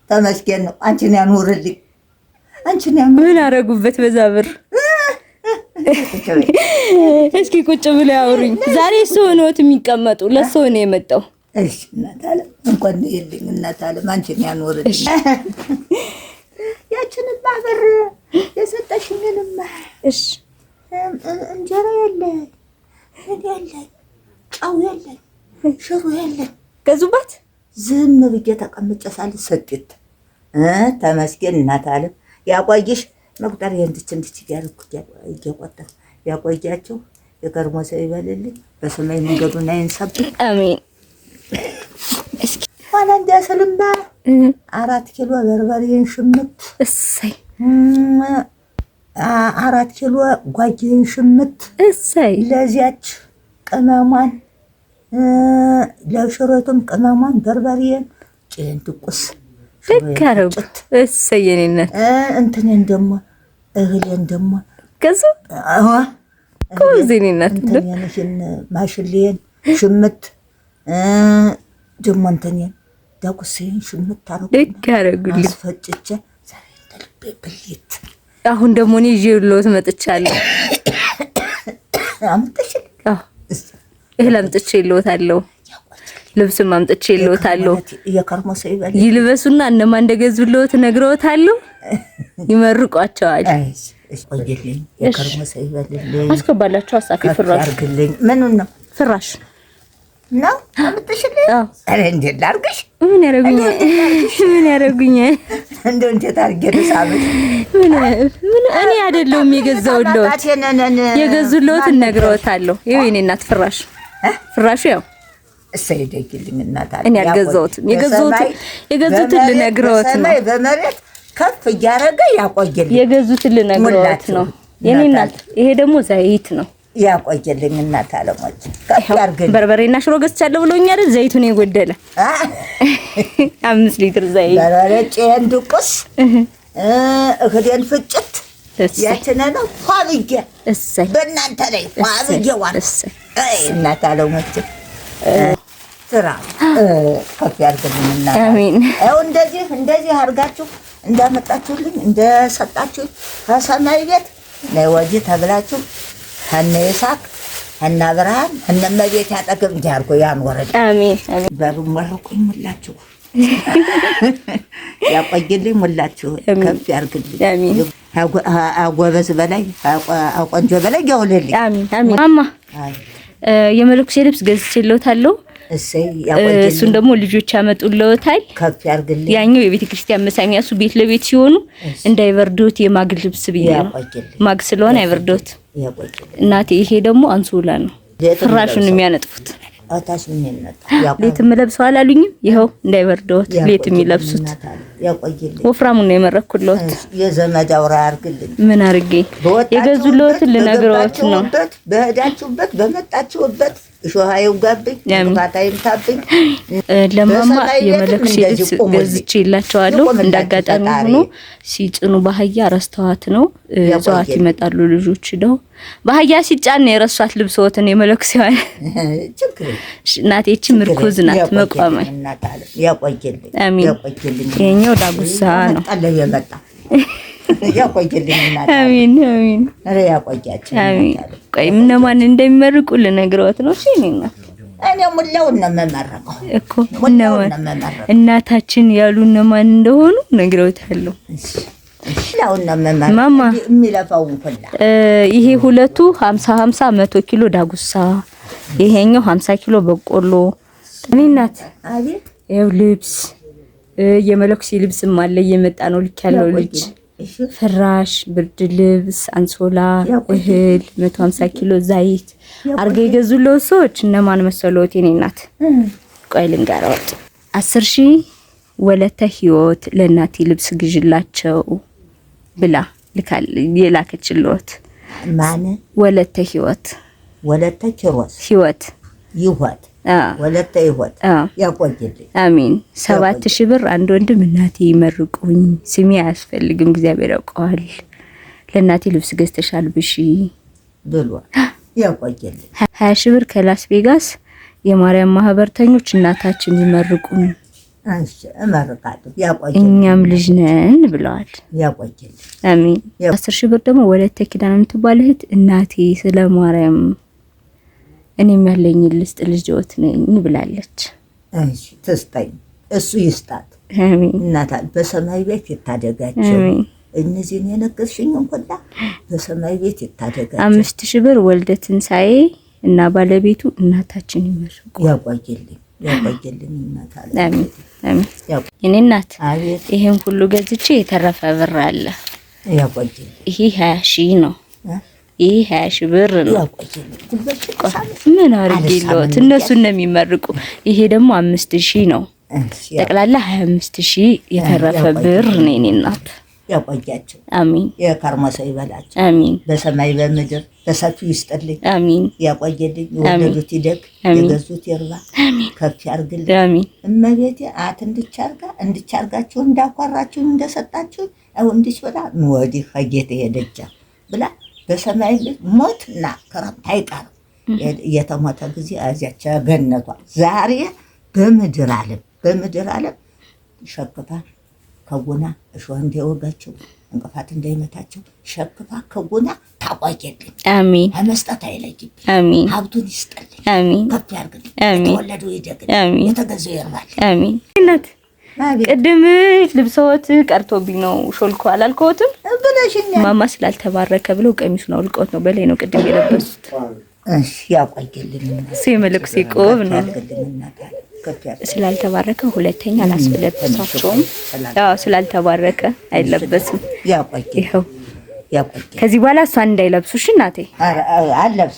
ተመስገን ነው። አንቺን ያኖርልኝ። ምን አረጉበት በዛ ብር? እስኪ ቁጭ ብለው ያወሩኝ። ዛሬ ሰው ነውት የሚቀመጡ ለሰው ነው የመጣው። እሺ እናት አለ እንኳን ይልኝ እናት አለ አንቺን ያኖርልኝ። ያችን ማህበር የሰጠሽኝንማ እሺ እንጀራ የለኝ ጨው የለኝ ሽሮ የለኝ ገዙባት። ዝም ብዬ ተቀምጬ ሳልሰጥት ተመስገን እናት አለ ያቆይሽ። መቁጠር እንድች ያልኩት እየቆጠር ያቆያቸው። የከርሞ ሰው ይበልልኝ። በሰማይ መንገዱን አይንሳብኝ። አሜን። እስኪ ዋላ እንዲያሰልምባ 4 ኪሎ በርበሬን ሽምት እሰይ 4 ኪሎ ጓጄን ሽምት እሰይ ለዚያች ቅመሟን ለሽሮቱም ቅመሟን በርበሬን ጭን ትቁስ ደካረውት እሰይ የኔነት እንትኔን ደግሞ እህሌን ደግሞ ከዛ ኮዚኔነት እንትኔን ማሽሌን ሽምት ደግሞ እንትኔን ዳቁሴን ሽምት አረኩ ደካረጉልኝ አስፈጭቼ ዛሬ ተልቤ ብልት። አሁን ደግሞ እኔ ይዤልዎት መጥቻለሁ። አምጥሽ እህል አምጥቼልዎታለሁ። ልብስም አምጥቼልዎታለሁ። የከርሞ ሰው ይበል ይልበሱና እነማን እንደገዙልዎት ነግረውታለሁ። ይመርቋቸዋል። እሺ ቆይልኝ። የከርሞ ሰው ይበልልኝ። አስከባላችሁ አሳፊ ፍራሽ አርግልኝ። ምኑን ነው ፍራሽ ነው አምጥሽልኝ? አረ እንዴት ላርግሽ? ምን ያረጉኛል? እንደው እንዴት አርጌ ልሳብሽ? ምን እኔ አይደለሁም የገዛውልዎት። የገዙልዎት ነግረውታለሁ። ይኸው የኔ እናት ፍራሹ ያው እሰይ ደግልኝ እናት አለ። እኔ አልገዛሁትም። የገዙትን ልነግረውት ነው። በመሬት ከፍ እያረገ ያቆየልኝ። የገዙትን ልነግረውት ነው የኔ እናት። ይሄ ደግሞ ዘይት ነው። ያቆየልኝ እናት አለሞች ከፍ ያርግልኝ። በርበሬና ሽሮ ገዝቻለሁ ብሎኛል። ዘይቱን የጎደለ 5 ሊትር ዘይት፣ በርበሬ ጭን ድቁስ እህዴን ፍጭት ያችነ ነው ፋብዬ እሰይ በእናንተ ላይ ፋብዬ ዋል እሰይ እናት አለሞች ስራ ከፍ ያርግልኝ እናት። አሜን። አው እንደዚህ አርጋችሁ እንዳመጣችሁልኝ እንደሰጣችሁ ከሰማይ ቤት ነው ወዲህ ተብላችሁ ከነ ይስሐቅ ከነ አብርሃም ከነ እመቤት ያጠግብ እንዲያርጎ ያኖረኝ። አሜን። በሩ መርቁኝ ሙላችሁ ያቆይልኝ ሙላችሁ ከፍ ያርግልኝ። አጎበዝ በላይ አቆንጆ በላይ ያውልልኝ። አሜን አሜን። ማማ የመለኩሴ ልብስ ገዝቼልዎታለሁ። እሰይ ያቆይልኝ። እሱን ደግሞ ልጆች ያመጡልዎታል። ከፍ ያርግልኝ። ያኛው የቤተ ክርስቲያን መሳሚያሱ ቤት ለቤት ሲሆኑ እንዳይበርዶት የማግ ልብስ ብዬ ነው። ማግ ስለሆነ አይበርዶት። እናቴ ይሄ ደግሞ አንሶላ ነው። ፍራሹን የሚያነጥፉት አታስ ምን ይነጣ ሌትም ለብሰው አላሉኝም። ይሄው እንዳይበርዶት ሌት የሚለብሱት ያቆይልኝ። ወፍራሙን ነው የመረኩልዎት። የዘመድ አውራ ያርግልኝ። ምን አርጌ የገዙልዎትን ልነግረዎት ነው። በሄዳችሁበት በመጣችሁበት እሾሃዩን ጋብኝ ባታይም ታብኝ። ለማማ የመለኩሴ ልብስ ገዝቼላቸዋለሁ። እንዳጋጣሚ ሆኖ ሲጭኑ ባህያ ረስተዋት ነው ዘዋት ይመጣሉ ልጆች ነው። ባህያ ሲጫን ነው የረሷት ልብስዎትን የመለኩሴዋን። እናቴ ምርኩዝ ናት መቋማይ። ያቆይልኝ ያቆይልኝ። የኛው ዳጉሳ ነው የመጣ ያቆይልኝ እናት። አሜን አሜን። አረ ያቆያችሁ አሜን። ቆይ እነማን እንደሚመርቁ ልነግረዎት ነው። እሺ እኔ ሙላውን ነው የምመረቀው እኮ እናታችን ያሉ እነማን እንደሆኑ ነግረውታለሁ። ሙላውን ነው የምመረቀው ማማ የሚለፋውን ሁላ። ይሄ ሁለቱ 50 100 ኪሎ ዳጉሳ፣ ይሄኛው 50 ኪሎ በቆሎ። እኔ እናት አቤት ይኸው ልብስ የመለኩሴ ልብስም አለ እየመጣ ነው። ልክ ያለው ልጅ ፍራሽ፣ ብርድ ልብስ፣ አንሶላ፣ እህል 150 ኪሎ ዘይት አርገ የገዙለው ሰዎች እነማን መሰሎት? የኔ እናት ቆይ ልንገርዎት። 10,000 ወለተ ህይወት ለእናቴ ልብስ ግዥላቸው ብላ ልካል የላከችልዎት። ማን? ወለተ ህይወት ህይወት ወለተ ህይወት ያቆይልኝ። አሜን። 7,000 ብር አንድ ወንድም እናቴ ይመርቁኝ። ስሜ አያስፈልግም እግዚአብሔር ያውቀዋል። ለእናቴ ልብስ ገዝተሻል ብሺ ብሏል። ያቆይልኝ። 20,000 ብር ከላስ ቬጋስ የማርያም ማህበርተኞች እናታችን ይመርቁን አንቺ እመርቃለሁ። ያቆየልኝ እኛም ልጅ ነን ብለዋል። ያቆየልኝ። አሜን። 10,000 ብር ደግሞ ወለተ ኪዳን የምትባል እህት እናቴ ስለ ማርያም እኔም ያለኝ ልስጥ ልጅዎት ነኝ ብላለች። እሺ ትስጠኝ፣ እሱ ይስጣት። አሜን። እናታ በሰማይ ቤት ይታደጋቸው። አሜን። እነዚህን የነገርሽኝ እንኳን በሰማይ ቤት ይታደጋቸው። 5,000 ብር ወልደ ትንሳኤ እና ባለቤቱ እናታችን ይመርቁ። ያቆየልኝ ያቆየልኝ እናታ። አሜን አሜን። የኔ እናት አቤት። ይሄን ሁሉ ገዝቼ የተረፈ ብር አለ። ያቆየልኝ። ይሄ 20,000 ነው። ይሄ 20,000 ብር ነው። ያቆየልኝ። ምን አርግልዎት? እነሱ ነው የሚመርቁ። ይሄ ደግሞ 5,000 ነው። ጠቅላላ 25,000 የተረፈ ብር ነው የኔ እናት። ያቆያቸው። አሜን። የከርሞ ሰው ይበላቸው። አሜን። በሰማይ በምድር በሰፊው ይስጥልኝ። አሜን። ያቆየልኝ። የወለዱት ይደግ፣ የገዙት ይርባ፣ ከፍ ያርግልኝ። አሜን። እመቤቴ አት እንድቻርጋችሁ እንዳኳራችሁ እንደሰጣችሁ አሁን እንድች ብላ ወዲህ ከጌታ ሄደቻ ብላ በሰማይ ሞትና ክረምት አይቀርም። የተሞተ ጊዜ አዚያቻ ገነቷ ዛሬ በምድር ዓለም ሸክፋ ከጎና እሾህ እንዳይወጋቸው እንቅፋት እንዳይመታቸው ሸክፋ ከጎና ታቋየልኝ። አሜን። ከመስጠት አይለይብኝ። አሜን። ሀብቱን ይስጥልኝ። አሜን። ከፍ ያርግልኝ። አሜን። የተወለዱ ይደግልኝ። አሜን። የተገዛው ይርባል። አሜን። እናት ቅድም ልብሰዎት ቀርቶብኝ ነው ሾልኮ አላልከውትም ብለሽኛል። ማማ ስላልተባረከ ብለው ቀሚሱን አውልቀውት ነው በላይ ነው ቅድም የለበሱት። እሺ ያቆየልኝ። የመለኩሴ ቆብ ነው ስላልተባረከ ሁለተኛ አላስለበሳቸውም። አዎ ስላልተባረከ አይለበስም። ያቆየልኝ። ከዚህ በኋላ እሷን እንዳይለብሱሽ እናቴ። አለብስ